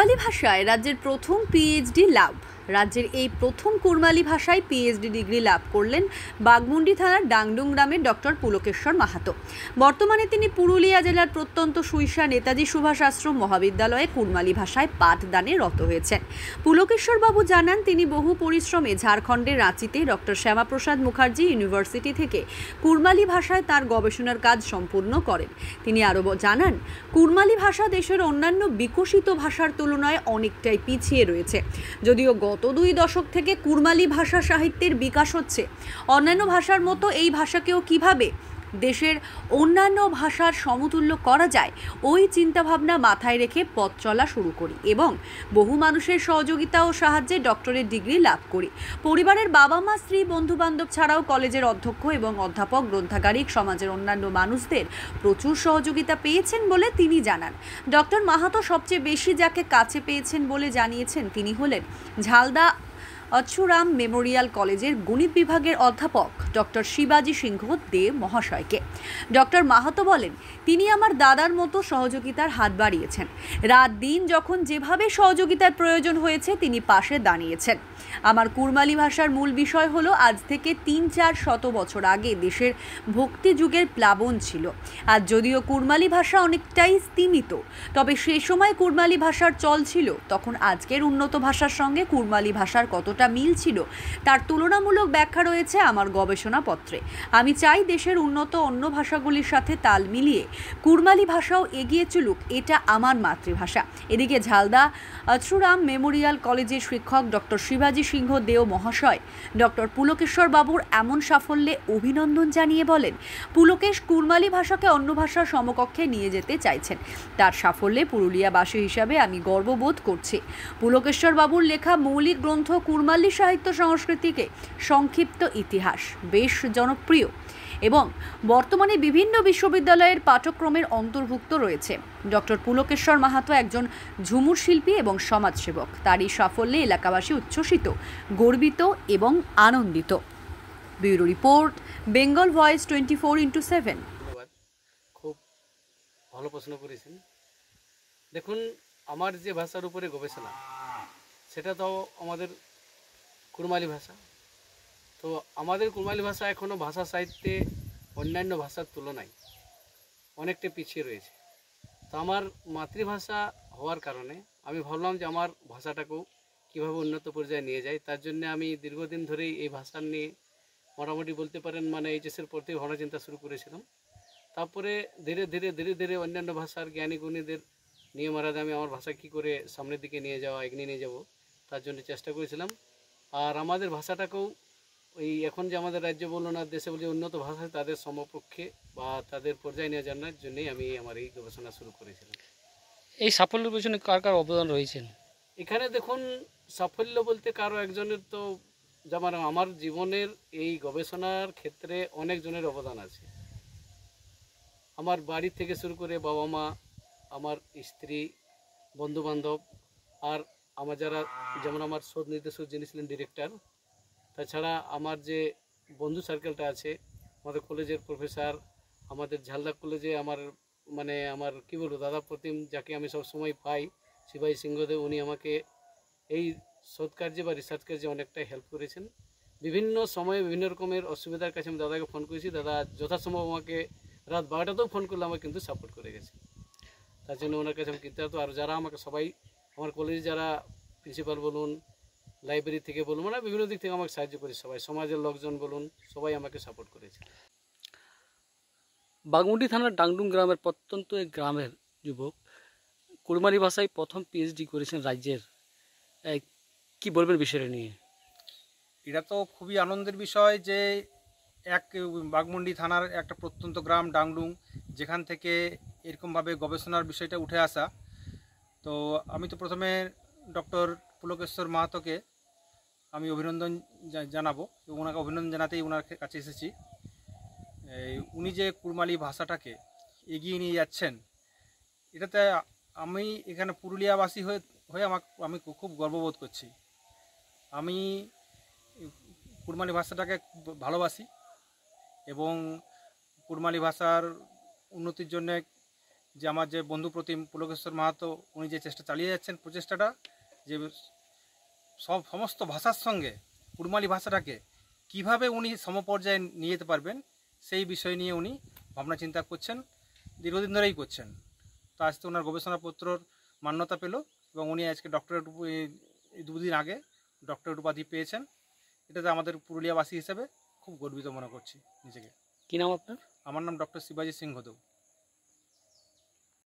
কুড়মালি ভাষায় রাজ্যের প্রথম পিএইচডি লাভ। রাজ্যের এই প্রথম কুড়মালি ভাষায় পিএইচডি ডিগ্রি লাভ করলেন বাঘমুন্ডি থানার ডাংডুং গ্রামের ডক্টর পুলকেশ্বর মাহাতো। বর্তমানে তিনি পুরুলিয়া জেলার প্রত্যন্ত সুইসা নেতাজি সুভাষ আশ্রম মহাবিদ্যালয়ে কুড়মালি ভাষায় পাঠদানে রত হয়েছেন। পুলকেশ্বর বাবু জানান, তিনি বহু পরিশ্রমে ঝাড়খণ্ডের রাঁচিতে ডক্টর শ্যামাপ্রসাদ মুখার্জি ইউনিভার্সিটি থেকে কুড়মালি ভাষায় তার গবেষণার কাজ সম্পূর্ণ করেন। তিনি আরও জানান, কুড়মালি ভাষা দেশের অন্যান্য বিকশিত ভাষার তুলনায় অনেকটাই পিছিয়ে রয়েছে। যদিও গত 2 দশক থেকে কুড়মালি ভাষা সাহিত্যের বিকাশ হচ্ছে, অন্যান্য ভাষার মতো এই ভাষাকেও কিভাবে দেশের অন্যান্য ভাষার সমতুল্য করা যায়, ওই চিন্তাভাবনা মাথায় রেখে পথ চলা শুরু করি এবং বহু মানুষের সহযোগিতা ও সাহায্যে ডক্টরেট ডিগ্রি লাভ করি। পরিবারের বাবা মা, স্ত্রী, বন্ধুবান্ধব ছাড়াও কলেজের অধ্যক্ষ এবং অধ্যাপক, গ্রন্থাগারিক, সমাজের অন্যান্য মানুষদের প্রচুর সহযোগিতা পেয়েছেন বলে তিনি জানান। ডক্টর মাহাতো সবচেয়ে বেশি যাকে কাছে পেয়েছেন বলে জানিয়েছেন, তিনি হলেন ঝালদা অচ্ছুরাম মেমোরিয়াল কলেজের গণিত বিভাগের অধ্যাপক ডক্টর শিবাজি সিংহ দে মহাশয়কে। ডক্টর মাহাতো বলেন, তিনি আমার দাদার মতো সহযোগিতার হাত বাড়িয়েছেন। রাত দিন যখন যেভাবে সহযোগিতার প্রয়োজন হয়েছে তিনি পাশে দাঁড়িয়েছেন। আমার কুড়মালি ভাষার মূল বিষয় হলো, আজ থেকে 3-4 বছর আগে দেশের ভক্তি যুগের প্লাবন ছিল। আজ যদিও কুড়মালি ভাষা অনেকটাই স্তীমিত, তবে সেই সময় কুড়মালি ভাষার চল ছিল। তখন আজকের উন্নত ভাষার সঙ্গে কুড়মালি ভাষার কতটা মিল ছিল তার তুলনামূলক ব্যাখ্যা রয়েছে আমার গবেষণাপত্রে। আমি চাই দেশের উন্নত অন্য ভাষাগুলির সাথে তাল মিলিয়ে কুড়মালি ভাষাও এগিয়ে চলুক, এটা আমার মাতৃভাষা। এদিকে ঝালদা অচ্ছুরাম মেমোরিয়াল কলেজের শিক্ষক ডক্টর শিবাজি সিংহ দেও মহাশয় ডক্টর পুলকেশ্বর বাবুর এমন সাফল্যে অভিনন্দন জানিয়ে বলেন, পুলকেশ কুড়মালি ভাষাকে অন্য ভাষার সমকক্ষে নিয়ে যেতে চাইছেন। তার সাফল্যে পুরুলিয়াবাসী হিসাবে আমি গর্ববোধ করছি। পুলকেশ্বর বাবুর লেখা মৌলিক গ্রন্থ কুড়মালি সাহিত্য সংস্কৃতিকে সংক্ষিপ্ত ইতিহাস বেশ জনপ্রিয় এবং বর্তমানে বিভিন্ন বিশ্ববিদ্যালয়ের পাঠ্যক্রমের অন্তর্ভুক্ত রয়েছে। ডক্টর পুলকেশ্বর মাহাতো একজন ঝুমুর শিল্পী এবং সমাজসেবক। তার এই সাফল্যে এলাকাবাসী উচ্ছ্বসিত, গর্বিত এবং আনন্দিত। Bureau report, Bengal voice 24x7। ধন্যবাদ, খুব ভালো প্রশ্ন করেছেন। দেখুন, আমার যে ভাষার উপরে গবেষণা সেটা তো আমাদের কুড়মালি ভাষা। তো আমাদের কুড়মালি ভাষা এখনও ভাষা সাহিত্যে অন্যান্য ভাষার তুলনায় অনেকটা পিছিয়ে রয়েছে। তো আমার মাতৃভাষা হওয়ার কারণে আমি ভাবলাম যে আমার ভাষাটাকেও কীভাবে উন্নত পর্যায়ে নিয়ে যায়। তার জন্য আমি দীর্ঘদিন ধরেই এই ভাষা নিয়ে মোটামুটি বলতে পারেন এইচএসের পর থেকে ভাবনা চিন্তা শুরু করেছিলাম। তারপরে ধীরে ধীরে অন্যান্য ভাষার জ্ঞানী গুণীদের নিয়ে মারাদে আমি আমার ভাষা কী করে সামনের দিকে নিয়ে যাওয়া, এগিয়ে নিয়ে যাব, তার জন্য চেষ্টা করেছিলাম। আর আমাদের ভাষাটাকেও ওই এখন যে আমাদের রাজ্য বলুন আর দেশে বলে উন্নত ভাষা, তাদের সমপক্ষে বা তাদের পর্যায়ে নিয়ে জানার জন্যই আমি আমার এই গবেষণা শুরু করেছিলাম। এই সাফল্যের পেছনে কার কার অবদান রয়েছেন? এখানে দেখুন, সাফল্য বলতে কারো একজনের তো, যেমন আমার জীবনের এই গবেষণার ক্ষেত্রে অনেকজনের অবদান আছে। আমার বাড়ি থেকে শুরু করে বাবা মা, আমার স্ত্রী, বন্ধুবান্ধব, আর আমার যারা, যেমন আমার শোধ নির্দেশক যিনি ছিলেন ডিরেক্টর, তাছাড়া আমার যে বন্ধু সার্কেলটা আছে, আমাদের কলেজের প্রফেসর, আমাদের ঝালদা কলেজে আমার কী বলবো, দাদা প্রতিম, যাকে আমি সব সময় পাই, শিবাজি সিংহদেব, উনি আমাকে এই শোধ কার্যে বা রিসার্চ কার্যে অনেকটাই হেল্প করেছেন। বিভিন্ন সময়ে বিভিন্ন রকমের অসুবিধার কাছে আমি দাদাকে ফোন করেছি, দাদা যথাসম্ভব আমাকে রাত 12টাতেও ফোন করলে আমাকে কিন্তু সাপোর্ট করে গেছে। তার জন্য ওনার কাছে আমি কৃতজ্ঞ। আর যারা আমাকে সবাই, আমার কলেজে যারা প্রিন্সিপাল বলুন, লাইব্রেরি থেকে বলুন, বিভিন্ন দিক থেকে আমাকে সাহায্য করেছে, সবাই, সমাজের লোকজন বলুন, সবাই আমাকে সাপোর্ট করেছে। বাঘমুন্ডি থানার ডাংডুং গ্রামের প্রত্যন্ত এক গ্রামের যুবক কুড়মালি ভাষায় প্রথম পিএইচডি করেছেন রাজ্যের। কি বলবেন বিষয়টা নিয়ে? এটা তো খুবই আনন্দের বিষয় যে এক বাঘমুন্ডি থানার একটা প্রত্যন্ত গ্রাম ডাংডুং, যেখান থেকে এরকমভাবে গবেষণার বিষয়টা উঠে আসা। তো আমি তো প্রথমে ডক্টর পুলকেশ্বর মাহাতোকে আমি অভিনন্দন জানাবো এবং ওনাকে অভিনন্দন জানাতেই ওনার কাছে এসেছি। উনি যে কুড়মালি ভাষাটাকে এগিয়ে নিয়ে যাচ্ছেন, এটাতে আমি এখানে পুরুলিয়াবাসী হয়ে আমি খুব গর্ববোধ করছি। আমি কুড়মালি ভাষাটাকে ভালোবাসি এবং কুড়মালি ভাষার উন্নতির জন্য যে আমার যে বন্ধু প্রতিম পুলকেশ্বর মাহাতো উনি যে চেষ্টা চালিয়ে যাচ্ছেন, প্রচেষ্টাটা যে সমস্ত ভাষার সঙ্গে কুড়মালি ভাষাটাকে কিভাবে উনি সমপর্যায়ে নিয়ে যেতে পারবেন সেই বিষয় নিয়ে উনি ভাবনা চিন্তা করছেন, দীর্ঘদিন ধরেই করছেন। তো আজকে ওনার গবেষণাপত্রর মান্যতা পেল এবং উনি আজকে ডক্টরেট, দুদিন আগে ডক্টরেট উপাধি পেয়েছেন। এটাতে আমাদের পুরুলিয়াবাসী হিসেবে খুব গর্বিত মনে করছি নিজেকে। কি নাম আপনার? আমার নাম ডক্টর শিবাজি সিংহ দেব।